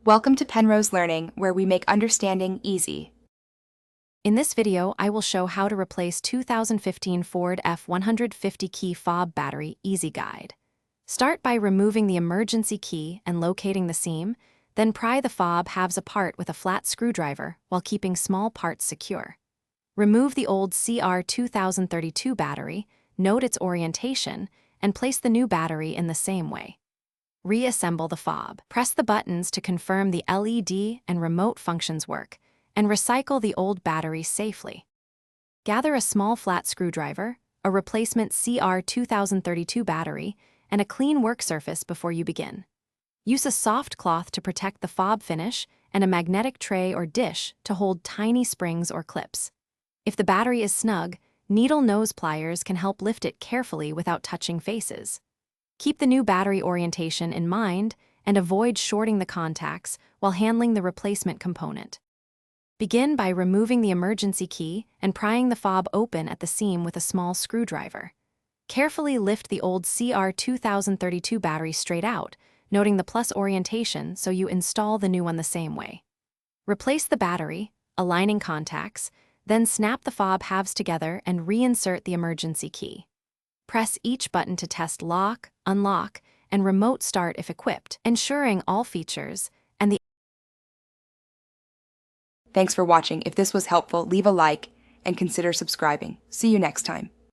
Welcome to Penrose Learning, where we make understanding easy. In this video, I will show how to replace 2015 Ford F150 key fob battery easy guide. Start by removing the emergency key and locating the seam, then pry the fob halves apart with a flat screwdriver while keeping small parts secure. Remove the old CR2032 battery, note its orientation, and place the new battery in the same way. Reassemble the fob. Press the buttons to confirm the LED and remote functions work, and recycle the old battery safely. Gather a small flat screwdriver, a replacement CR2032 battery, and a clean work surface before you begin. Use a soft cloth to protect the fob finish and a magnetic tray or dish to hold tiny springs or clips. If the battery is snug, needle nose pliers can help lift it carefully without touching faces. Keep the new battery orientation in mind and avoid shorting the contacts while handling the replacement component. Begin by removing the emergency key and prying the fob open at the seam with a small screwdriver. Carefully lift the old CR2032 battery straight out, noting the plus orientation so you install the new one the same way. Replace the battery, aligning contacts, then snap the fob halves together and reinsert the emergency key. Press each button to test lock, unlock, and remote start if equipped, ensuring all features and the Thanks for watching. If this was helpful, leave a like and consider subscribing. See you next time.